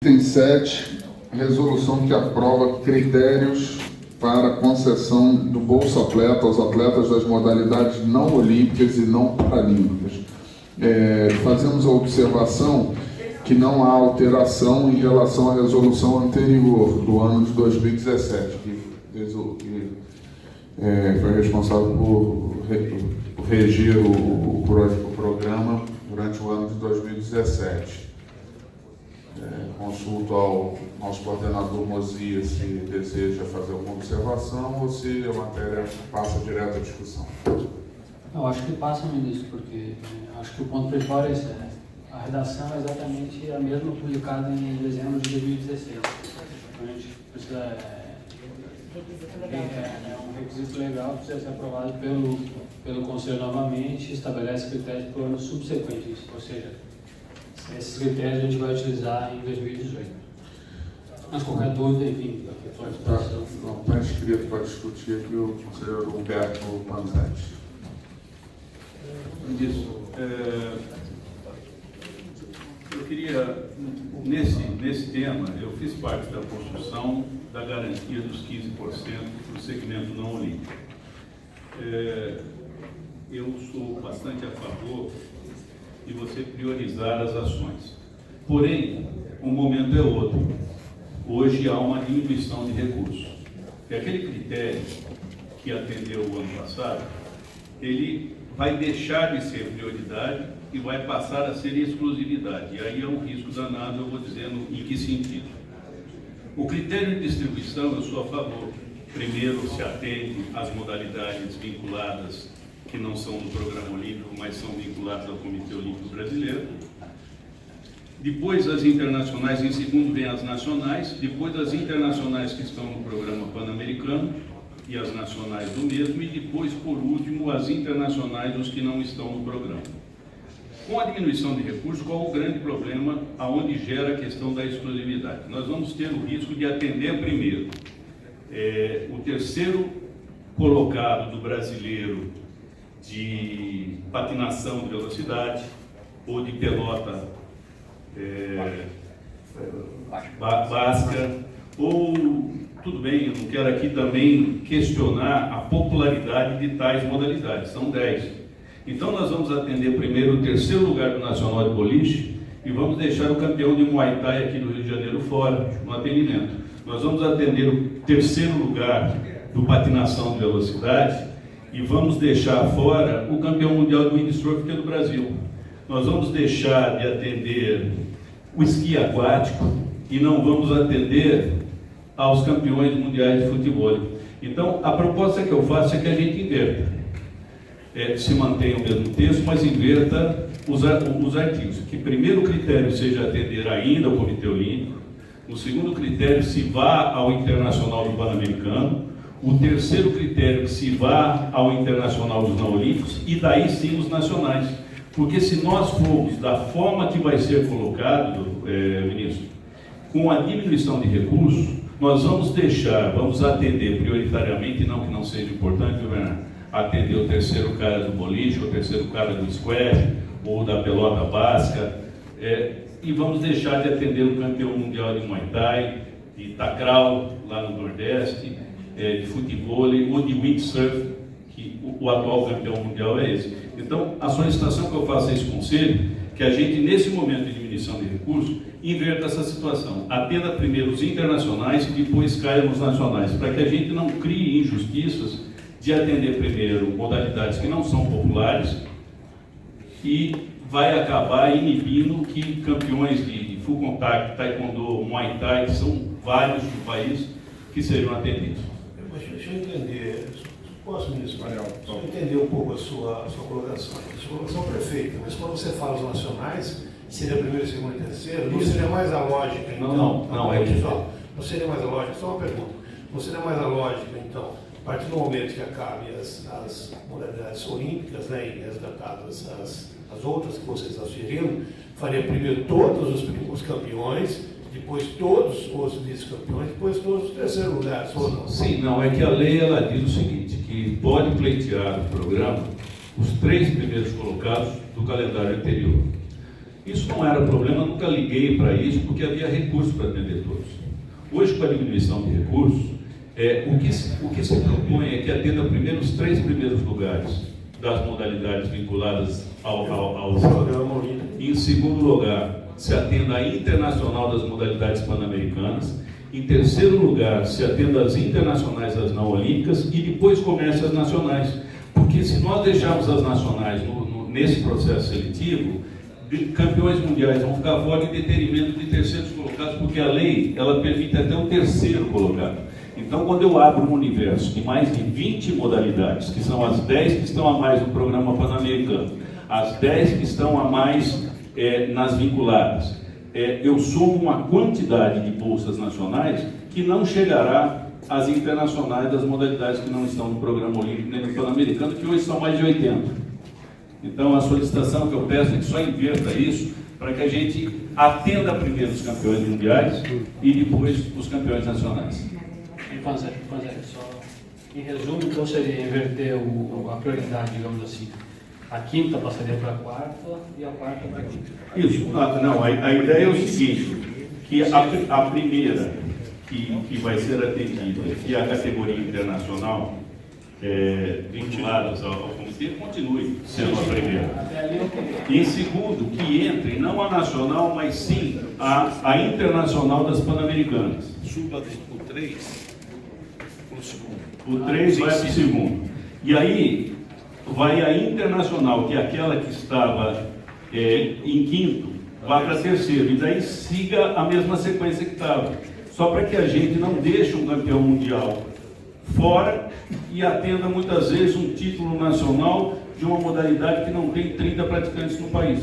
Item 7, resolução que aprova critérios para a concessão do Bolsa Atleta aos atletas das modalidades não olímpicas e não paralímpicas. Fazemos a observação que não há alteração em relação à resolução anterior, do ano de 2017, que foi responsável por reger o programa durante o ano de 2017. Consulto ao nosso coordenador Mozia se deseja fazer alguma observação ou se a matéria passa direto à discussão. Eu acho que passa, ministro, porque acho que o ponto principal é esse. A redação é exatamente a mesma publicada em dezembro de 2016. Então a gente precisa... É um requisito legal que precisa ser aprovado pelo Conselho novamente, estabelece critérios para o ano subsequente, ou seja, esses critérios a gente vai utilizar em 2018. Mas qualquer dúvida, enfim, está inscrito para discutir aqui o conselheiro Humberto Panzetti. Ministro, eu queria, nesse tema, eu fiz parte da construção da garantia dos 15% para o segmento não olímpico. Eu sou bastante a favor de você priorizar as ações. Porém, o momento é outro. Hoje há uma diminuição de recursos. E aquele critério que atendeu o ano passado, ele vai deixar de ser prioridade e vai passar a ser exclusividade. E aí é um risco danado, eu vou dizendo em que sentido. O critério de distribuição, eu sou a favor. Primeiro, se atende às modalidades vinculadas, que não são do programa olímpico, mas são vinculadas ao Comitê Olímpico Brasileiro. Depois as internacionais, em segundo vem as nacionais, depois as internacionais que estão no programa Pan-Americano e as nacionais do mesmo, e depois, por último, as internacionais, os que não estão no programa. Com a diminuição de recursos, qual o grande problema aonde gera a questão da exclusividade? Nós vamos ter o risco de atender primeiro o terceiro colocado do brasileiro de patinação de velocidade ou de pelota básica, ou, tudo bem, eu não quero aqui também questionar a popularidade de tais modalidades, são 10. Então nós vamos atender primeiro o terceiro lugar do Nacional de Boliche e vamos deixar o campeão de Muay Thai aqui do Rio de Janeiro fora, no atendimento. Nós vamos atender o terceiro lugar do patinação de velocidade e vamos deixar fora o campeão mundial do windsurf, que é do Brasil. Nós vamos deixar de atender o esqui aquático e não vamos atender aos campeões mundiais de futebol. Então, a proposta que eu faço é que a gente inverta. Se mantenha o mesmo texto, mas inverta os artigos. Que primeiro critério seja atender ainda ao Comitê Olímpico, o segundo critério se vá ao Internacional do Pan-Americano, o terceiro critério que se vá ao Internacional dos Não Olímpicos e daí sim os nacionais. Porque se nós formos da forma que vai ser colocado, ministro, com a diminuição de recursos, nós vamos atender prioritariamente, não que não seja importante, Bernardo, atender o terceiro cara do boliche, o terceiro cara do squash, ou da pelota básica, e vamos deixar de atender o campeão mundial de Muay Thai, de Takraw, lá no Nordeste, de futebol ou de windsurf, que o atual campeão mundial é esse. Então, a solicitação que eu faço a esse conselho, que a gente, nesse momento de diminuição de recursos, inverta essa situação. Atenda primeiro os internacionais e depois caia nos nacionais, para que a gente não crie injustiças de atender primeiro modalidades que não são populares e vai acabar inibindo que campeões de full contact, taekwondo, muay thai, que são vários do país, que seriam atendidos. Deixa eu entender, posso, ministro? Deixa eu entender um pouco a sua colocação. A sua colocação é perfeita, mas quando você fala os nacionais, seria primeiro, segundo e terceiro, não seria mais a lógica, então? Não, não seria mais a lógica, só uma pergunta. Não seria mais a lógica, então, a partir do momento que acabem as modalidades olímpicas, né, e resgatadas as outras que vocês estão sugerindo, faria primeiro todos os campeões, depois todos os vice-campeões, depois todos os terceiros lugares, ou não? Sim, não, é que a lei ela diz o seguinte, que pode pleitear no programa os 3 primeiros colocados do calendário anterior. Isso não era problema, eu nunca liguei para isso, porque havia recursos para atender todos. Hoje, com a diminuição de recursos, o que se propõe é que atenda primeiro os 3 primeiros lugares das modalidades vinculadas ao programa olímpico. Em segundo lugar, se atenda a internacional das modalidades pan-americanas. Em terceiro lugar, se atenda às internacionais das não olímpicas e depois comece as nacionais. Porque se nós deixarmos as nacionais nesse processo seletivo, campeões mundiais vão ficar fora em detrimento de terceiros colocados, porque a lei ela permite até um terceiro colocado. Então, quando eu abro um universo de mais de 20 modalidades, que são as 10 que estão a mais no programa pan-americano, as 10 que estão a mais nas vinculadas, eu somo uma quantidade de bolsas nacionais que não chegará às internacionais das modalidades que não estão no programa olímpico nem no pan-americano, que hoje são mais de 80. Então, a solicitação que eu peço é que só inverta isso, para que a gente atenda primeiro os campeões mundiais e depois os campeões nacionais. Só em resumo, então seria inverter a prioridade, digamos assim. A quinta passaria para a quarta e a quarta para a quinta. Isso, não, a ideia é o seguinte, que a primeira que vai ser atendida, que é a categoria internacional, vinculadas ao comitê, continue sendo a primeira. E em segundo, que entre não a nacional, mas sim a internacional das pan-americanas. Suba o 3 para o segundo. O 3 vai para o segundo. E aí vai a internacional, que é aquela que estava em quinto, vai para terceiro. E daí siga a mesma sequência que estava. Só para que a gente não deixe um campeão mundial fora e atenda muitas vezes um título nacional de uma modalidade que não tem 30 praticantes no país.